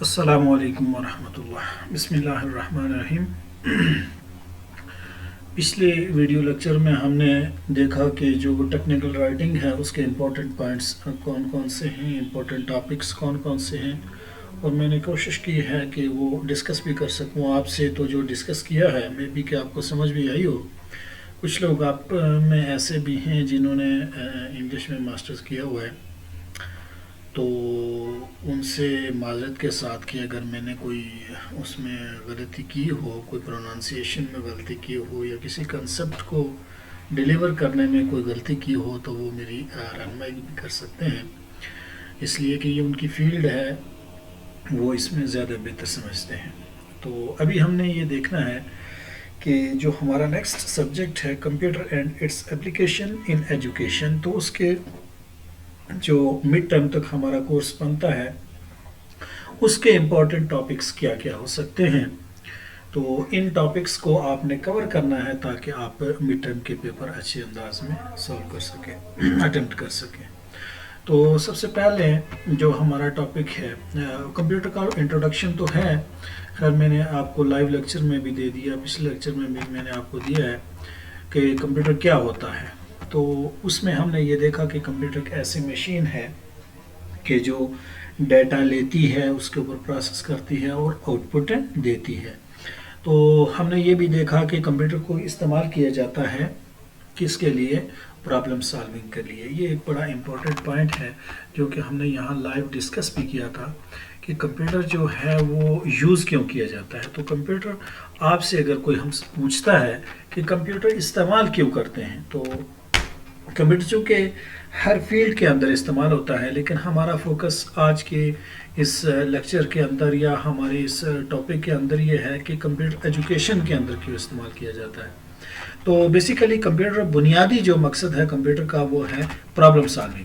السلام علیکم ورحمۃ اللہ، بسم اللہ الرحمن الرحیم۔ پچھلے ویڈیو لیکچر میں ہم نے دیکھا کہ جو ٹیکنیکل رائٹنگ ہے اس کے امپورٹنٹ پوائنٹس کون کون سے ہیں، امپورٹنٹ ٹاپکس کون کون سے ہیں، اور میں نے کوشش کی ہے کہ وہ ڈسکس بھی کر سکوں آپ سے۔ تو جو ڈسکس کیا ہے میں بھی کہ آپ کو سمجھ بھی آئی ہو۔ کچھ لوگ آپ میں ایسے بھی ہیں جنہوں نے انگلش میں ماسٹرز کیا ہوا ہے، تو ان سے معذرت کے ساتھ کہ اگر میں نے کوئی اس میں غلطی کی ہو، کوئی پروننسیشن میں غلطی کی ہو یا کسی کنسپٹ کو ڈیلیور کرنے میں کوئی غلطی کی ہو، تو وہ میری رہنمائی بھی کر سکتے ہیں، اس لیے کہ یہ ان کی فیلڈ ہے، وہ اس میں زیادہ بہتر سمجھتے ہیں۔ تو ابھی ہم نے یہ دیکھنا ہے کہ جو ہمارا نیکسٹ سبجیکٹ ہے computer and its application in education, تو اس کے جو مڈ ٹرم تک ہمارا کورس بنتا ہے اس کے امپورٹنٹ ٹاپکس کیا کیا ہو سکتے ہیں۔ تو ان ٹاپکس کو آپ نے کور کرنا ہے تاکہ آپ مڈ ٹرم کے پیپر اچھے انداز میں سالو کر سکیں، اٹیمپٹ کر سکیں۔ تو سب سے پہلے جو ہمارا ٹاپک ہے کمپیوٹر کا انٹروڈکشن تو ہے، خیر میں نے آپ کو لائیو لیکچر میں بھی دے دیا، پچھلے لیکچر میں بھی میں نے آپ کو دیا ہے کہ کمپیوٹر کیا ہوتا ہے۔ تو اس میں ہم نے یہ دیکھا کہ کمپیوٹر ایک ایسی مشین ہے کہ جو ڈیٹا لیتی ہے، اس کے اوپر پروسیس کرتی ہے اور آؤٹ پٹ دیتی ہے۔ تو ہم نے یہ بھی دیکھا کہ کمپیوٹر کو استعمال کیا جاتا ہے کس کے لیے؟ پرابلم سالونگ کے لیے۔ یہ ایک بڑا امپورٹنٹ پوائنٹ ہے جو کہ ہم نے یہاں لائیو ڈسکس بھی کیا تھا کہ کمپیوٹر جو ہے وہ یوز کیوں کیا جاتا ہے۔ تو کمپیوٹر آپ سے اگر کوئی ہم سے پوچھتا ہے کہ کمپیوٹر استعمال کیوں کرتے ہیں، تو کمپیوٹر چونکہ ہر فیلڈ کے اندر استعمال ہوتا ہے، لیکن ہمارا فوکس آج کے اس لیکچر کے اندر یا ہمارے اس ٹاپک کے اندر یہ ہے کہ کمپیوٹر ایجوکیشن کے اندر کیوں استعمال کیا جاتا ہے۔ تو بیسیکلی کمپیوٹر بنیادی جو مقصد ہے کمپیوٹر کا وہ ہے پرابلم سالونگ۔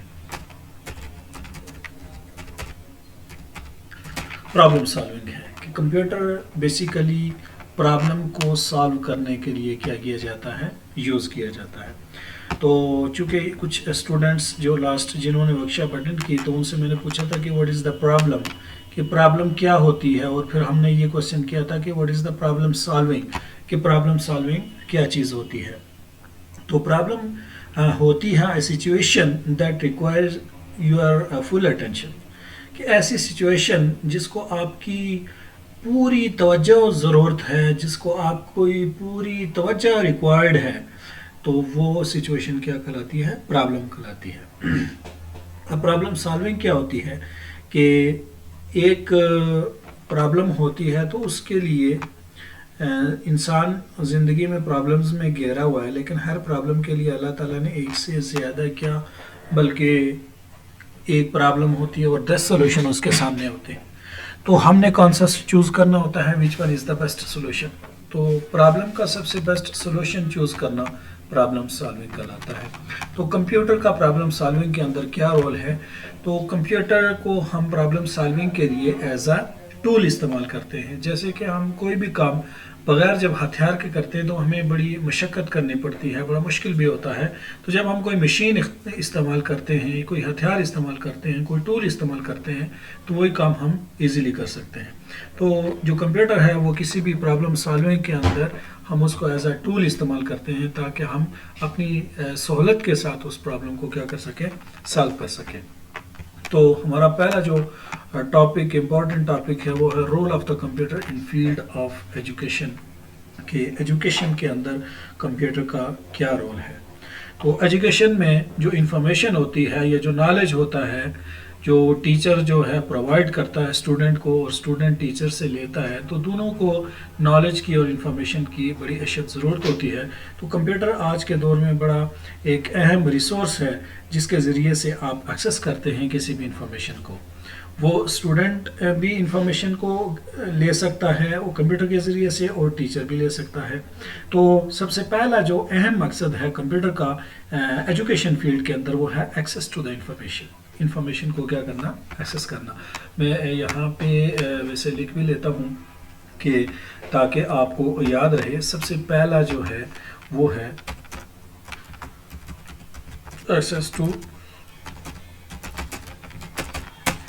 پرابلم سالونگ ہے کہ کمپیوٹر بیسیکلی پرابلم کو سالو کرنے کے لیے کیا کیا جاتا ہے، یوز کیا جاتا ہے۔ تو چونکہ کچھ اسٹوڈنٹس جو لاسٹ جنہوں نے ورکشاپ اٹینڈ کی، تو ان سے میں نے پوچھا تھا کہ واٹ از دا پرابلم، کہ پرابلم کیا ہوتی ہے، اور پھر ہم نے یہ کوشچن کیا تھا کہ what is the problem solving, کہ پرابلم سالونگ کیا چیز ہوتی ہے۔ تو پرابلم ہوتی ہے situation that requires your full attention, کہ ایسی سچویشن جس کو آپ کی پوری توجہ ضرورت ہے، جس کو آپ کو پوری توجہ ریکوائرڈ ہے، تو وہ سچویشن کیا کہلاتی ہے؟ پرابلم کہلاتی ہے۔ اب پرابلم سالونگ کیا ہوتی ہے کہ ایک پرابلم ہوتی ہے تو اس کے لیے انسان زندگی میں پرابلمز میں گھیرا ہوا ہے، لیکن ہر پرابلم کے لیے اللہ تعالیٰ نے ایک سے زیادہ کیا بلکہ ایک پرابلم ہوتی ہے اور 10 سولوشن اس کے سامنے ہوتے ہیں۔ تو ہم نے کون سا چوز کرنا ہوتا ہے، which one is the best solution. تو پرابلم کا سب سے بیسٹ سولوشن چوز کرنا پرابلم سالونگ کہلاتا ہے۔ تو کمپیوٹر کا پرابلم سالونگ کے اندر کیا رول ہے؟ تو کمپیوٹر کو ہم پرابلم سالونگ کے لیے ایز اے ٹول استعمال کرتے ہیں۔ جیسے کہ ہم کوئی بھی کام بغیر جب ہتھیار کے کرتے ہیں تو ہمیں بڑی مشقت کرنی پڑتی ہے، بڑا مشکل بھی ہوتا ہے۔ تو جب ہم کوئی مشین استعمال کرتے ہیں، کوئی ہتھیار استعمال کرتے ہیں، کوئی ٹول استعمال کرتے ہیں، تو وہی کام ہم ایزیلی کر سکتے ہیں۔ تو جو کمپیوٹر ہے وہ کسی بھی پرابلم سالونگ کے اندر ہم اس کو ایز اے ٹول استعمال کرتے ہیں تاکہ ہم اپنی سہولت کے ساتھ اس پرابلم کو کیا کر سکیں، سالو کر سکیں۔ تو ہمارا پہلا جو ٹاپک، امپورٹنٹ ٹاپک ہے، وہ ہے role of the computer in field of education, کہ ایجوکیشن کے اندر کمپیوٹر کا کیا رول ہے۔ تو ایجوکیشن میں جو انفارمیشن ہوتی ہے یا جو نالج ہوتا ہے، جو ٹیچر جو ہے پرووائڈ کرتا ہے اسٹوڈنٹ کو اور اسٹوڈنٹ ٹیچر سے لیتا ہے، تو دونوں کو نالج کی اور انفارمیشن کی بڑی اشد ضرورت ہوتی ہے۔ تو کمپیوٹر آج کے دور میں بڑا ایک اہم ریسورس ہے جس کے ذریعے سے آپ ایکسیس کرتے ہیں کسی بھی انفارمیشن کو۔ وہ اسٹوڈنٹ بھی انفارمیشن کو لے سکتا ہے وہ کمپیوٹر کے ذریعے سے، اور ٹیچر بھی لے سکتا ہے۔ تو سب سے پہلا جو اہم مقصد ہے کمپیوٹر کا ایجوکیشن فیلڈ کے اندر، وہ ہے access to the information, information کو کیا کرنا، ایکسیس کرنا۔ میں یہاں پہ ویسے لکھ بھی لیتا ہوں کہ تاکہ آپ کو یاد رہے۔ سب سے پہلا جو ہے وہ ہے access to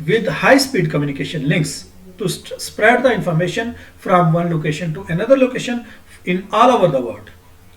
with high speed communication links to spread the information from one location to another location in all over the world,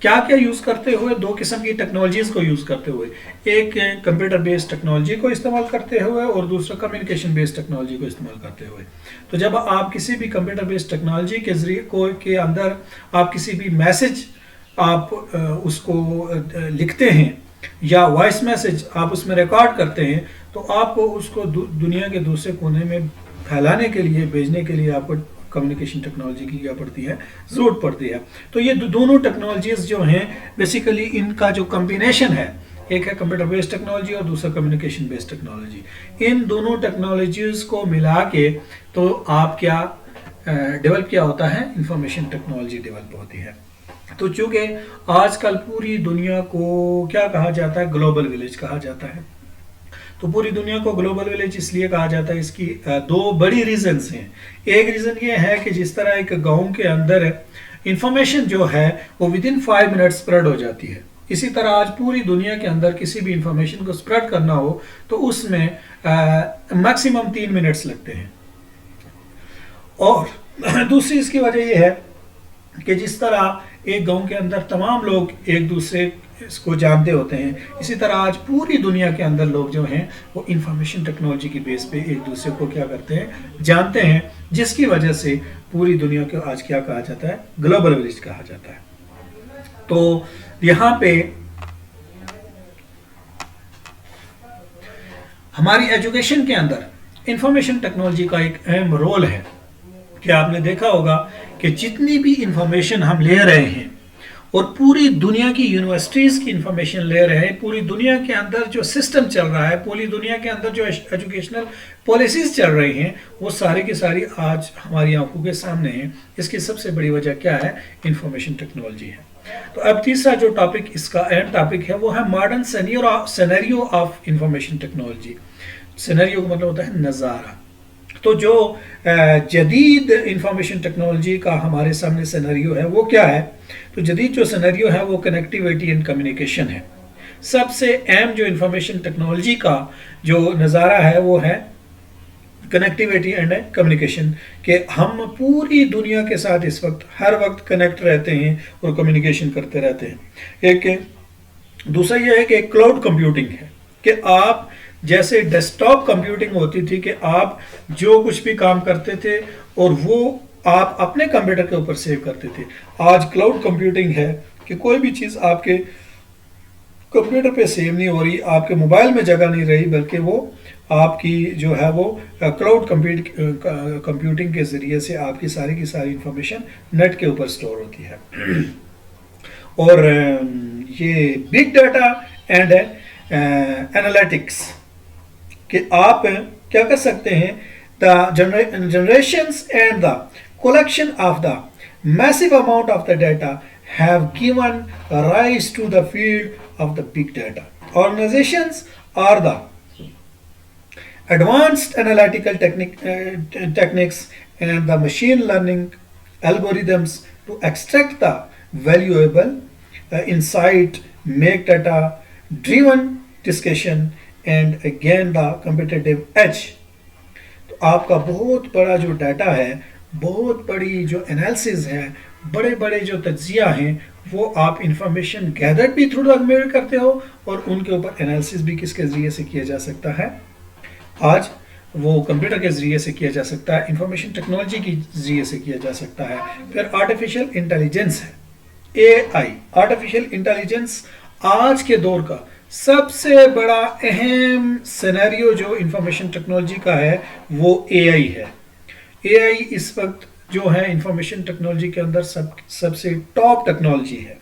کیا کیا یوز کرتے ہوئے؟ دو قسم کی ٹیکنالوجیز کو یوز کرتے ہوئے، ایک کمپیوٹر بیسڈ ٹیکنالوجی کو استعمال کرتے ہوئے اور دوسرا کمیونیکیشن بیسڈ ٹیکنالوجی کو استعمال کرتے ہوئے۔ تو جب آپ کسی بھی کمپیوٹر بیسڈ ٹیکنالوجی کے ذریعے کے اندر آپ کسی بھی میسج آپ اس کو لکھتے ہیں یا وائس میسج آپ اس میں ریکارڈ کرتے ہیں، تو آپ کو اس کو دنیا کے دوسرے کونے میں پھیلانے کے لیے، بھیجنے کے لیے آپ کو کمیونیکیشن ٹیکنالوجی کی کیا پڑتی ہے؟ ضرورت پڑتی ہے۔ تو یہ دونوں ٹیکنالوجیز جو ہیں بیسیکلی ان کا جو کمبینیشن ہے، ایک ہے کمپیوٹر بیسڈ ٹیکنالوجی اور دوسرا کمیونیکیشن بیسڈ ٹیکنالوجی، ان دونوں ٹیکنالوجیز کو ملا کے تو آپ کیا ڈیولپ کیا ہوتا ہے؟ انفارمیشن ٹیکنالوجی ڈیولپ ہوتی ہے۔ تو چونکہ آج کل پوری دنیا کو کیا کہا جاتا ہے؟ گلوبل ولیج کہا جاتا ہے۔ تو پوری دنیا کو گلوبل ولیج اس لیے کہا جاتا ہے، اس کی دو بڑی ریزنز ہیں۔ ایک ریزن یہ ہے کہ جس طرح ایک گاؤں کے اندر انفارمیشن جو ہے وہ ود ان 5 منٹ اسپریڈ ہو جاتی ہے، اسی طرح آج پوری دنیا کے اندر کسی بھی انفارمیشن کو اسپریڈ کرنا ہو تو اس میں میکسیمم 3 منٹس لگتے ہیں۔ اور دوسری اس کی وجہ یہ ہے کہ جس طرح ایک گاؤں کے اندر تمام لوگ ایک دوسرے کو جانتے ہوتے ہیں، اسی طرح آج پوری دنیا کے اندر لوگ جو ہیں وہ انفارمیشن ٹیکنالوجی کی بیس پہ ایک دوسرے کو کیا کرتے ہیں؟ جانتے ہیں، جس کی وجہ سے پوری دنیا کو آج کیا کہا جاتا ہے؟ گلوبل ولیج کہا جاتا ہے۔ تو یہاں پہ ہماری ایجوکیشن کے اندر انفارمیشن ٹیکنالوجی کا ایک اہم رول ہے کہ آپ نے دیکھا ہوگا کہ جتنی بھی انفارمیشن ہم لے رہے ہیں اور پوری دنیا کی یونیورسٹیز کی انفارمیشن لے رہے ہیں، پوری دنیا کے اندر جو سسٹم چل رہا ہے، پوری دنیا کے اندر جو ایجوکیشنل پالیسیز چل رہی ہیں، وہ ساری کی ساری آج ہماری آنکھوں کے سامنے ہیں۔ اس کی سب سے بڑی وجہ کیا ہے؟ انفارمیشن ٹیکنالوجی ہے۔ تو اب تیسرا جو ٹاپک اس کا اہم ٹاپک ہے وہ ہے modern scenario of information technology. Scenario کا مطلب ہوتا ہے نظارہ۔ تو جو جدید انفارمیشن ٹیکنالوجی کا ہمارے سامنے سینیریو ہے وہ کیا ہے؟ تو جدید جو سینیریو ہے وہ کنیکٹیویٹی اینڈ کمیونیکیشن ہے۔ سب سے اہم جو انفارمیشن ٹیکنالوجی کا جو نظارہ ہے وہ ہے کنیکٹیویٹی اینڈ کمیونیکیشن، کہ ہم پوری دنیا کے ساتھ اس وقت ہر وقت کنیکٹ رہتے ہیں اور کمیونیکیشن کرتے رہتے ہیں۔ ایک دوسرا یہ ہے کہ کلاؤڈ کمپیوٹنگ ہے، کہ آپ جیسے ڈیسک ٹاپ کمپیوٹنگ ہوتی تھی کہ آپ جو کچھ بھی کام کرتے تھے اور وہ آپ اپنے کمپیوٹر کے اوپر سیو کرتے تھے، آج کلاؤڈ کمپیوٹنگ ہے کہ کوئی بھی چیز آپ کے کمپیوٹر پہ سیو نہیں ہو رہی، آپ کے موبائل میں جگہ نہیں رہی، بلکہ وہ آپ کی جو ہے وہ کلاؤڈ کمپیوٹنگ کے ذریعے سے آپ کی ساری انفارمیشن نیٹ کے اوپر سٹور ہوتی ہے۔ اور یہ بگ ڈیٹا اینڈ انالیٹکس، کہ آپ کیا کر سکتے ہیں؟ The generations and the collection of the massive amount of the data have given rise to the field of the big data. Organizations are the advanced analytical techniques and the machine learning algorithms to extract the valuable insight, make data driven discussion and gain the competitive edge. تو آپ کا بہت بڑا جو data ہے، بہت بڑی جو انالیسز ہے، بڑے بڑے جو تجزیہ ہیں، وہ آپ انفارمیشن گیدر بھی تھرو میں کرتے ہو اور ان کے اوپر انالیسز بھی کس کے ذریعے سے کیا جا سکتا ہے؟ آج وہ کمپیوٹر کے ذریعے سے کیا جا سکتا ہے، انفارمیشن ٹیکنالوجی کے ذریعے سے کیا جا سکتا ہے۔ پھر آرٹیفیشل انٹیلیجنس ہے، AI۔ آرٹیفیشل انٹیلیجنس آج کے دور کا سب سے بڑا اہم سینیریو جو انفارمیشن ٹیکنالوجی کا ہے وہ AI ہے۔ AI اس وقت جو ہے انفارمیشن ٹیکنالوجی کے اندر سب سے ٹاپ ٹیکنالوجی ہے،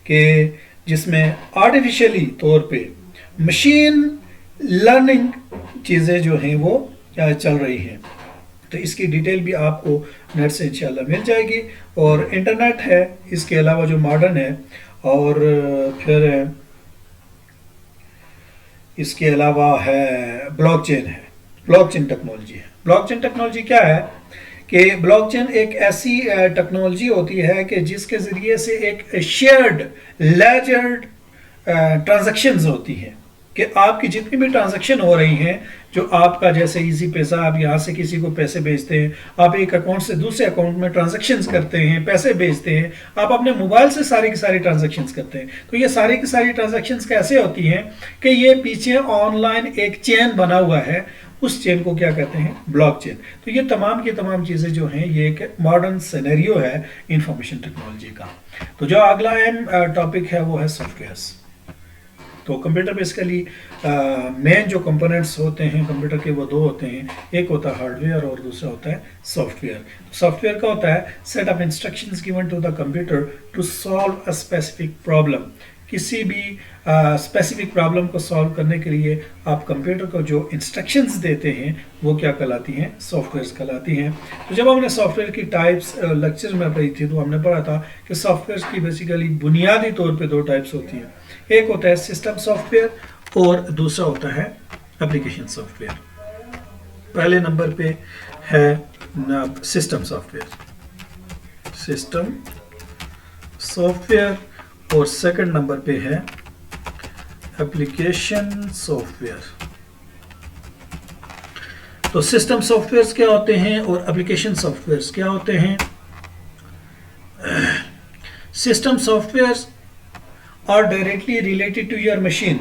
کہ جس میں آرٹیفیشلی طور پہ مشین لرننگ چیزیں جو ہیں وہ چل رہی ہیں۔ تو اس کی ڈیٹیل بھی آپ کو نیٹ سے انشاءاللہ مل جائے گی۔ اور انٹرنیٹ ہے اس کے علاوہ جو ماڈرن ہے، اور پھر اس کے علاوہ ہے بلاک چین ہے، بلاک چین ٹیکنالوجی ہے۔ بلاک چین ٹیکنالوجی کیا ہے؟ کہ بلاک چین ایک ایسی ٹیکنالوجی ہوتی ہے کہ جس کے ذریعے سے ایک شیئرڈ لیجرڈ ٹرانزیکشنز ہوتی ہیں، کہ آپ کی جتنی بھی ٹرانزیکشن ہو رہی ہیں، جو آپ کا جیسے ایزی پیسہ، آپ یہاں سے کسی کو پیسے بھیجتے ہیں، آپ ایک اکاؤنٹ سے دوسرے اکاؤنٹ میں ٹرانزیکشنز کرتے ہیں، پیسے بھیجتے ہیں، آپ اپنے موبائل سے ساری کی ساری ٹرانزیکشنز کرتے ہیں. تو یہ ساری کی ساری ٹرانزیکشنز کیسے ہوتی ہیں کہ یہ پیچھے آن لائن ایک چین بنا ہوا ہے، اس چین کو کیا کہتے ہیں؟ Blockchain. تو یہ تمام کی تمام چیزیں جو ہیں یہ ایک ماڈرن سینیریو ہے انفارمیشن ٹیکنالوجی کا. تو جو اگلا اہم ٹاپک ہے وہ ہے سافٹ ویئرس. تو کمپیوٹر بیسیکلی مین جو کمپوننٹس ہوتے ہیں کمپیوٹر کے وہ دو ہوتے ہیں، ایک ہوتا ہے ہارڈ ویئر اور دوسرا ہوتا ہے سافٹ ویئر. سافٹ ویئر کا ہوتا ہے set of instructions given to the computer to solve a specific problem. کسی بھی اسپیسیفک پرابلم کو سالو کرنے کے لیے آپ کمپیوٹر کو جو انسٹرکشنز دیتے ہیں وہ کیا کہلاتی ہیں؟ سافٹ ویئرس کہلاتی ہیں. تو جب ہم نے سافٹ ویئر کی ٹائپس لیکچر میں پڑھی تھی تو ہم نے پڑھا تھا کہ سافٹ ویئرس کی بیسیکلی بنیادی طور پہ دو ٹائپس ہوتی ہیں. ایک ہوتا ہے سسٹم سافٹ ویئر اور دوسرا ہوتا ہے اپلیکیشن سافٹ ویئر. پہلے نمبر پہ ہے system soft where, system soft where, اور سیکنڈ نمبر پہ ہے اپلیکیشن سافٹ ویئر. تو سسٹم سافٹ ویئرس کیا ہوتے ہیں اور اپلیکیشن سافٹ ویئرس کیا ہوتے ہیں؟ System softwares are directly related to your machine.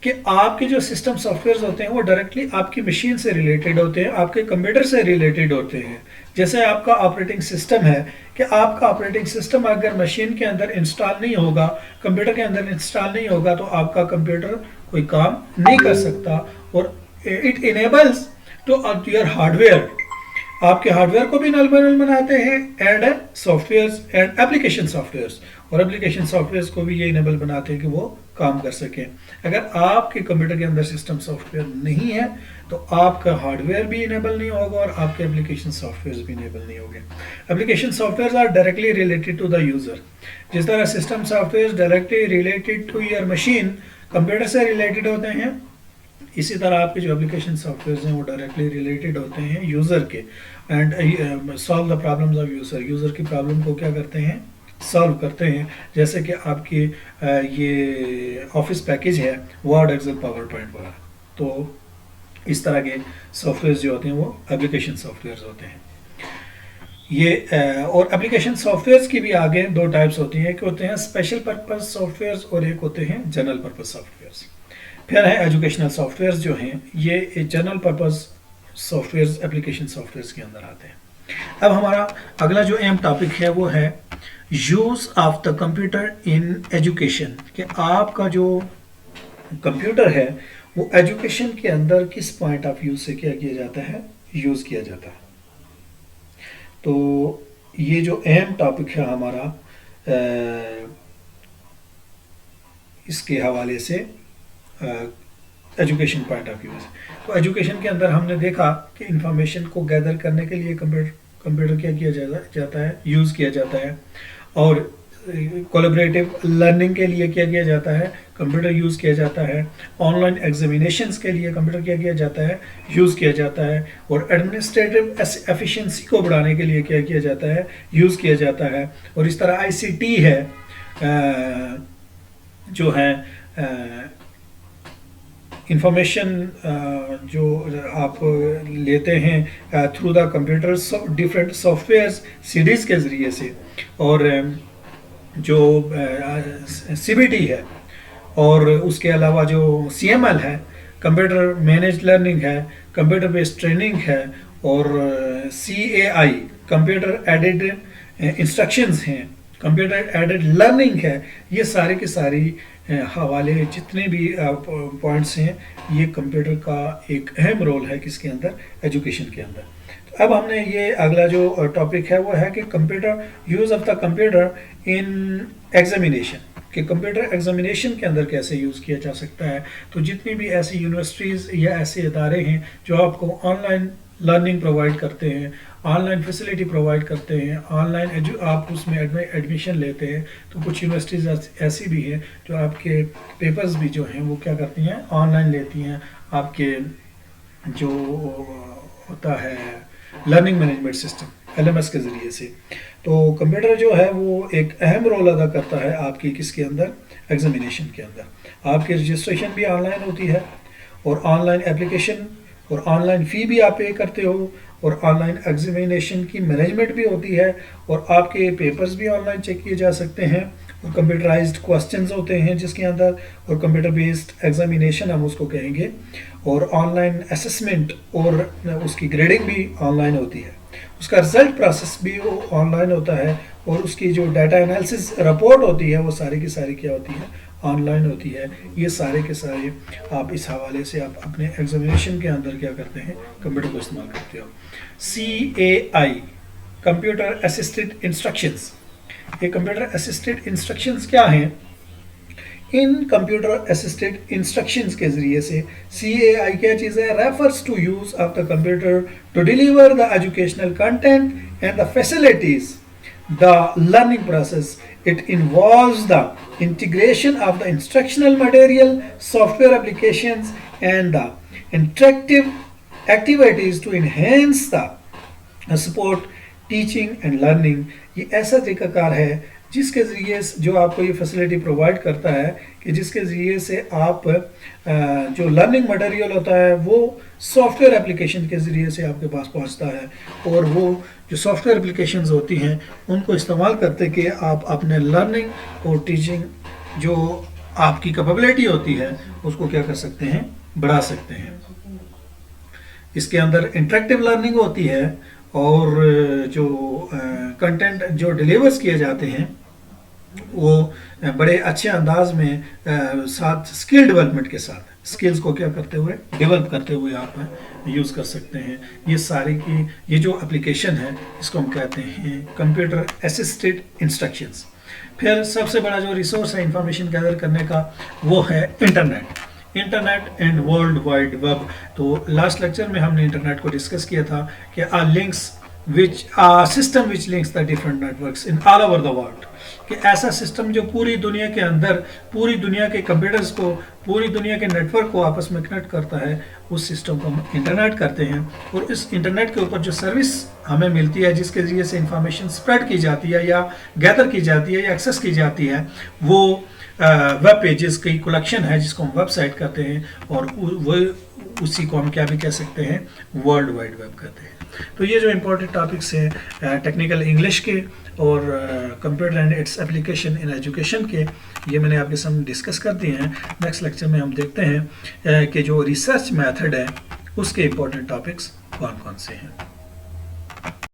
کہ آپ کے جو سسٹم سافٹ ویئرز ہوتے ہیں وہ ڈائریکٹلی آپ کی مشین سے ریلیٹڈ ہوتے ہیں، آپ کے کمپیوٹر سے ریلیٹڈ ہوتے ہیں. جیسے آپ کا آپریٹنگ سسٹم ہے کہ آپ کا آپریٹنگ سسٹم اگر مشین کے اندر انسٹال نہیں ہوگا، کمپیوٹر کے اندر انسٹال نہیں ہوگا تو آپ کا کمپیوٹر کوئی کام نہیں کر سکتا. اور it enables to your hardware, آپ کے ہارڈ ویئر کو بھی انیبل بناتے ہیں، and softwares and application softwares, اور اپلیکیشن سافٹ ویئرز کو بھی یہ انیبل بناتے ہیں کہ وہ کام کر سکیں. اگر آپ کے کمپیوٹر کے اندر سسٹم سافٹ ویئر نہیں ہے تو آپ کا ہارڈ ویئر بھی انیبل نہیں ہوگا اور آپ کے اپلیکیشن سافٹ ویئرز بھی انیبل نہیں ہوگے. Application softwares are directly related to the user. جس طرح system softwares directly related to your machine computer سے ریلیٹڈ ہوتے ہیں، اسی طرح آپ کے جو اپلیکیشن سافٹ ویئرز ہیں وہ ڈائریکٹلی ریلیٹڈ ہوتے ہیں یوزر کے، and solve the problems of user. User کی پرابلم کو کیا کرتے ہیں؟ سالو کرتے ہیں. جیسے کہ آپ کی یہ آفس پیکج ہے، ورڈ، ایکسل، پاور پوائنٹ وغیرہ. تو اس طرح کے سافٹ ویئرز جو ہوتے ہیں وہ اپلیکیشن سافٹ ویئرز ہوتے ہیں. یہ اور اپلیکیشن سافٹ ویئرز کی بھی آگے دو ٹائپس ہوتی ہیں، ایک ہوتے ہیں اسپیشل پرپز سافٹ ویئرز اور ایک ہوتے ہیں جنرل پرپز سافٹ ویئرز. پھر ہے ایجوکیشنل سافٹ ویئرز جو ہیں یہ general purpose softwares application softwares کے اندر آتے ہیں. اب ہمارا اگلا جو اہم ٹاپک ہے وہ ہے use of the computer in education. کہ آپ کا جو کمپیوٹر ہے وہ ایجوکیشن کے اندر کس پوائنٹ آف ویو سے کیا جاتا ہے؟ یوز کیا جاتا ہے. تو یہ جو اہم ٹاپک ہے ہمارا اس کے حوالے سے ایجوکیشن پوائنٹ آف ویو سے. تو ایجوکیشن کے اندر ہم نے دیکھا کہ انفارمیشن کو گیدر کرنے کے لیے کمپیوٹر کیا جاتا ہے؟ یوز کیا جاتا ہے. اور کولیبریٹو لرننگ کے لیے کیا جاتا ہے؟ کمپیوٹر یوز کیا جاتا ہے. آن لائن ایگزامینیشنز کے لیے کمپیوٹر کیا جاتا ہے؟ یوز کیا جاتا ہے. اور ایڈمنسٹریٹو ایفیشنسی کو بڑھانے کے لیے کیا جاتا ہے؟ یوز کیا جاتا ہے. اور اس طرح آئی سی ٹی ہے جو ہے انفارمیشن جو آپ لیتے ہیں through the computer different softwares series کے ذریعے سے، اور جو سی بی ٹی ہے، اور اس کے علاوہ جو سی ایم ایل ہے، کمپیوٹر مینیج لرننگ ہے، کمپیوٹر بیسڈ ٹریننگ ہے، اور سی اے آئی کمپیوٹر ایڈڈ انسٹرکشنز ہیں، کمپیوٹر ایڈڈ لرننگ ہے. یہ سارے کے ساری حوالے جتنے بھی پوائنٹس ہیں یہ کمپیوٹر کا ایک اہم رول ہے کس کے اندر؟ ایجوکیشن کے اندر. اب ہم نے یہ اگلا جو ٹاپک ہے وہ ہے کہ computer use of the computer in examination. کہ کمپیوٹر ایگزامینیشن کے اندر کیسے یوز کیا جا سکتا ہے. تو جتنی بھی ایسی یونیورسٹیز یا ایسے ادارے ہیں جو آپ کو آن لائن لرننگ پرووائڈ کرتے ہیں، آن لائن فیسلٹی پرووائڈ کرتے ہیں، آن لائن آپ اس میں ایڈمیشن لیتے ہیں، تو کچھ یونیورسٹیز ایسی بھی ہیں جو آپ کے پیپرز بھی جو ہیں وہ کیا کرتی ہیں؟ آن لائن لیتی ہیں. آپ کے جو ہوتا ہے لرننگ مینجمنٹ سسٹم LMS کے ذریعے سے. تو کمپیوٹر جو ہے وہ ایک اہم رول ادا کرتا ہے آپ کی کس کے اندر؟ ایگزامینیشن کے اندر. آپ کی رجسٹریشن بھی آن لائن ہوتی ہے اور آن لائن اپلیکیشن اور آن لائن فی بھی آپ پے کرتے ہو اور آن لائن ایگزامینیشن کی مینجمنٹ بھی ہوتی ہے اور آپ کے پیپرز بھی آن لائن چیک کیے جا سکتے ہیں اور کمپیوٹرائزڈ کوسچنز ہوتے ہیں جس کے اندر اور کمپیوٹر بیسڈ ایگزامینیشن ہم اس کو کہیں گے اور آن لائن اسسمنٹ اور اس کی گریڈنگ بھی آن لائن ہوتی ہے. اس کا رزلٹ پروسیس بھی وہ آن لائن ہوتا ہے اور اس کی جو ڈیٹا انالیسس رپورٹ ہوتی ہے وہ ساری کی ساری کیا ہوتی ہے آن لائن ہوتی ہے. یہ سارے کے سارے آپ اس حوالے سے آپ اپنے ایگزامینیشن کے اندر کیا کرتے ہیں کمپیوٹر کو استعمال کرتے ہو. CAI computer assisted instructions. یہ کمپیوٹر اسسٹڈ انسٹرکشنز کیا ہیں؟ ان کمپیوٹر اسسٹڈ انسٹرکشنز کے ذریعے سے CAI کیا چیز ہے؟ Refers to use of the computer to deliver the educational content and the facilities the learning process. It involves the integration of the instructional material, software applications and the interactive activities to enhance the support teaching and learning. یہ ایسا طریقہ کار ہے جس کے ذریعے جو آپ کو یہ فیسلٹی پرووائڈ کرتا ہے کہ جس کے ذریعے سے آپ جو لرننگ مٹیریل ہوتا ہے وہ سافٹ ویئر اپلیکیشن کے ذریعے سے آپ کے پاس پہنچتا ہے اور وہ جو سافٹ ویئر اپلیکیشنز ہوتی ہیں ان کو استعمال کرتے کہ آپ اپنے لرننگ اور ٹیچنگ جو آپ کی کیپیبلٹی ہوتی ہے اس کو کیا کر سکتے ہیں بڑھا سکتے ہیں. اس کے اندر انٹریکٹیو لرننگ ہوتی ہے اور جو کنٹینٹ جو ڈیلیورز کیے جاتے ہیں وہ بڑے اچھے انداز میں ساتھ اسکل ڈیولپمنٹ کے ساتھ اسکلز کو کیا کرتے ہوئے ڈیولپ کرتے ہوئے آپ یوز کر سکتے ہیں. یہ ساری کی یہ جو اپلیکیشن ہے اس کو ہم کہتے ہیں کمپیوٹر اسسٹڈ انسٹرکشنز. پھر سب سے بڑا جو ریسورس ہے انفارمیشن گیدر کرنے کا وہ ہے internet and world wide web. تو لاسٹ لیکچر میں ہم نے انٹرنیٹ کو ڈسکس کیا تھا کہ system which links the different networks in all over the world. کہ ایسا سسٹم جو پوری دنیا کے اندر پوری دنیا کے کمپیوٹرز کو پوری دنیا کے نیٹ ورک کو آپس میں کنیکٹ کرتا ہے اس سسٹم کو ہم انٹرنیٹ کرتے ہیں. اور اس انٹرنیٹ کے اوپر جو سروس ہمیں ملتی ہے جس کے ذریعے سے انفارمیشن اسپریڈ کی جاتی ہے یا گیدر کی جاتی ہے یا ایکسیس کی جاتی ہے وہ ویب پیجز کی کلیکشن ہے جس کو ہم ویب سائٹ کہتے ہیں اور وہ اسی کو ہم کیا بھی کہہ سکتے ہیں ورلڈ وائڈ ویب کہتے ہیں. تو یہ جو امپورٹنٹ ٹاپکس ہیں ٹیکنیکل انگلش کے اور computer and its application in education کے یہ میں نے آپ کے سامنے ڈسکس کر دیے ہیں. نیکسٹ لیکچر میں ہم دیکھتے ہیں کہ جو ریسرچ میتھڈ ہے اس کے امپورٹنٹ ٹاپکس کون کون سے ہیں.